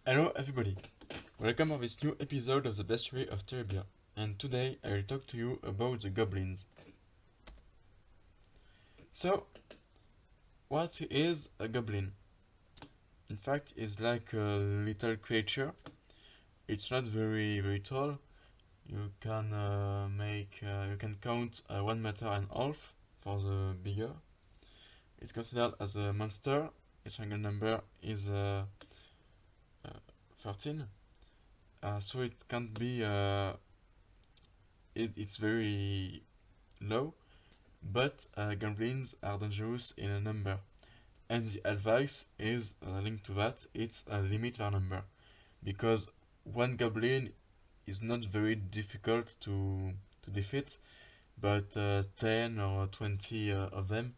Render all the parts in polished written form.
Hello everybody, welcome to this new episode of the Bestiary of Terebia, and today I will talk to you about the goblins. So, what is a goblin? In fact, it's like a little creature. It's not very tall. You can count 1 meter and a half for the bigger. It's considered as a monster. Its triangle number is 13. So it can't be it's very low, but goblins are dangerous in a number. And the advice is linked to that, it's limit their number. Because one goblin is not very difficult to defeat, but 10 or 20 of them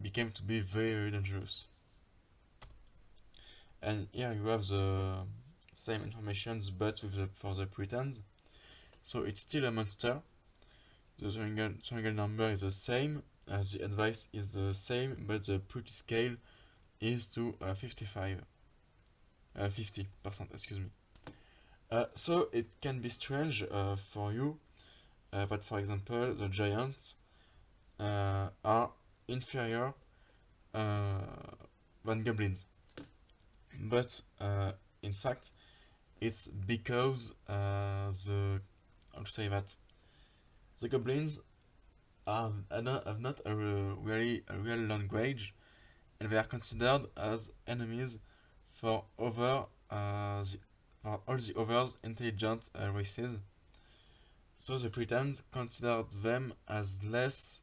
became to be very dangerous. And here you have the same information but for the pretend. So it's still a monster. The triangle number is the same, the advice is the same, but the pretty scale is to 50%, excuse me. So it can be strange for you that, for example, the giants are inferior uh, than goblins. But in fact, it's because how to say that, the goblins have not a real language, and they are considered as enemies for for all the others intelligent races. So the Britons considered them as less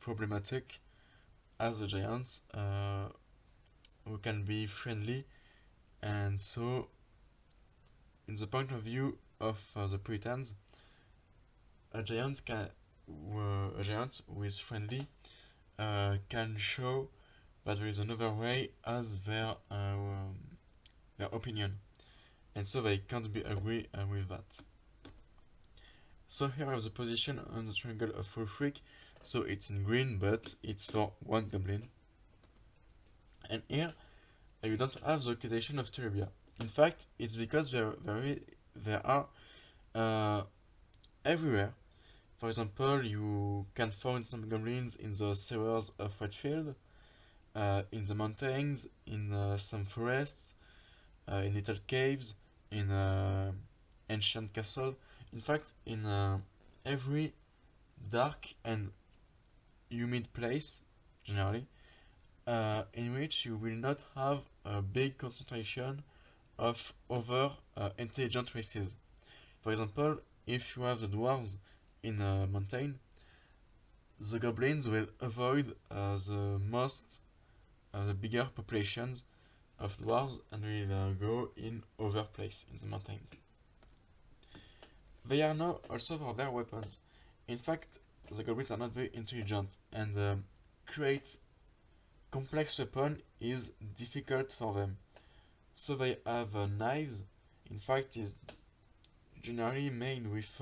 problematic as the giants, who can be friendly, and so in the point of view of the Britons, a giant who is friendly can show that there is another way as their opinion, and so they can't be agree with that. So here I have the position on the triangle of Freak, so it's in green, but it's for one goblin. And here you don't have the localization of Terebia. In fact, it's because they are everywhere. For example, you can find some goblins in the sewers of Whitefield, in the mountains, in some forests, in little caves, in ancient castle. In fact, in every dark and humid place, generally, in which you will not have a big concentration of other intelligent races. For example, if you have the dwarves in a mountain, the goblins will avoid the bigger populations of dwarves and will go in other place in the mountains. They are known also for their weapons. In fact, the goblins are not very intelligent, and create complex weapon is difficult for them. So they have knives. In fact, is generally made with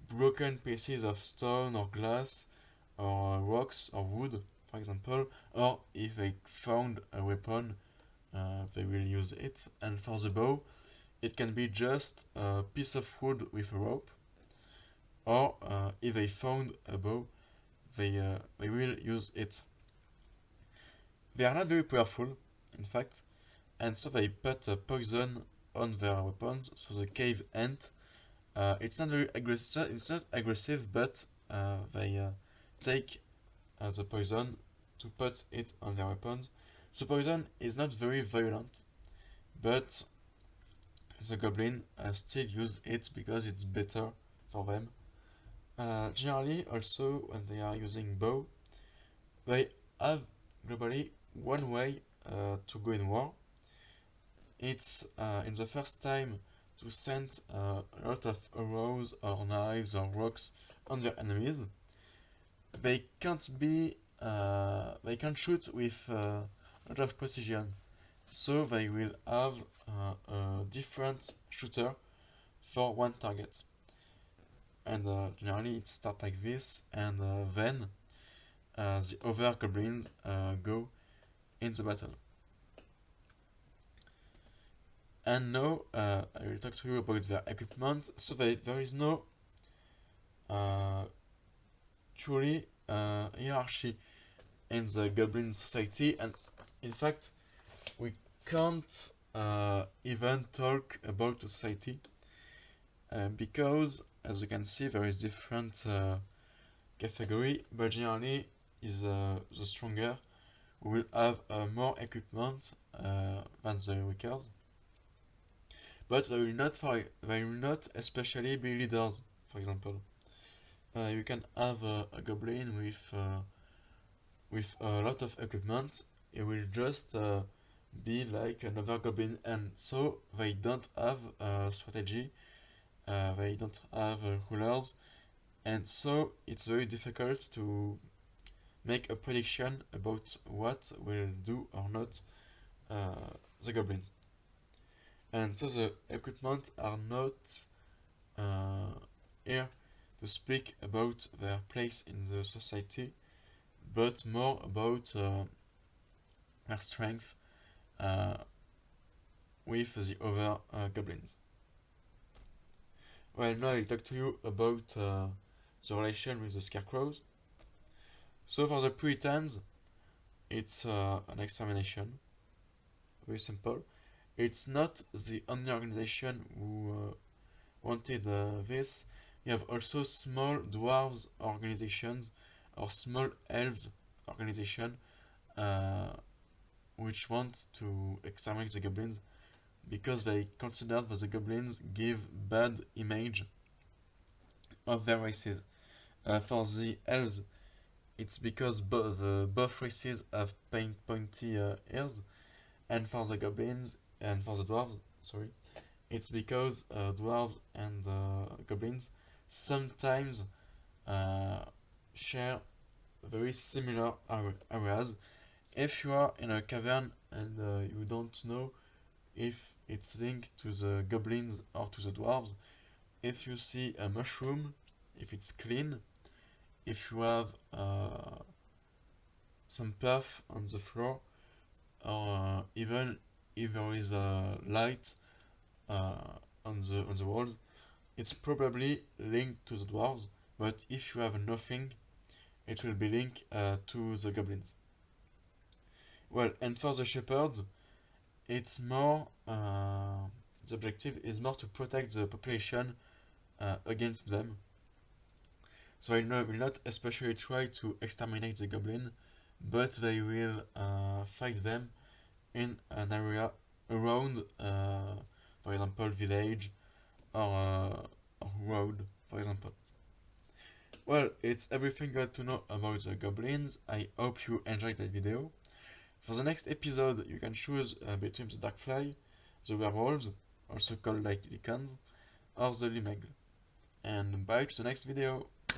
broken pieces of stone or glass or rocks or wood, for example, or if they found a weapon, they will use it. And for the bow, it can be just a piece of wood with a rope, or if they found a bow, they will use it. They are not very powerful, in fact, and so they put poison on their weapons. So the cave ant, it's not very aggressive. It's not aggressive, but they take the poison to put it on their weapons. The poison is not very violent, but the goblin still use it because it's better for them. Generally, also when they are using bow, they have globally one way to go in war. It's in the first time to send a lot of arrows or knives or rocks on their enemies. They can't shoot with a lot of precision, so they will have a different shooter for one target. And generally it starts like this, and then the other goblins go in the battle. And now I will talk to you about their equipment. So there is no truly hierarchy in the Goblin society, and in fact we can't even talk about the society because, as you can see, there is different category, but generally is the stronger who will have more equipment than the weaker, but they will not especially be leaders. For example, you can have a goblin with a lot of equipment. It will just be like another goblin, and so they don't have strategy, they don't have rulers, and so it's very difficult to make a prediction about what will do or not the goblins. And so the equipment are not here to speak about their place in the society, but more about their strength with the other goblins. Well, now I'll talk to you about the relation with the scarecrows. So for the Puritans, it's an extermination. Very simple. It's not the only organization who wanted this. You have also small dwarves organizations or small elves organization which want to exterminate the goblins because they consider that the goblins give bad image of their races. For the elves, it's because both races have pointy ears, and for the goblins and for the dwarves, sorry, it's because dwarves and goblins sometimes share very similar areas. If you are in a cavern and you don't know if it's linked to the goblins or to the dwarves, if you see a mushroom, if it's clean, if you have some puff on the floor, or even if there is a light on the walls, it's probably linked to the dwarves. But if you have nothing, it will be linked to the goblins. Well, and for the shepherds, it's more the objective is more to protect the population against them. So I will not especially try to exterminate the goblin, but they will fight them in an area around, for example, village or road, for example. Well, it's everything you had to know about the goblins. I hope you enjoyed that video. For the next episode, you can choose between the darkfly, the werewolves, also called like lycans, or the lumaigle. And bye to the next video.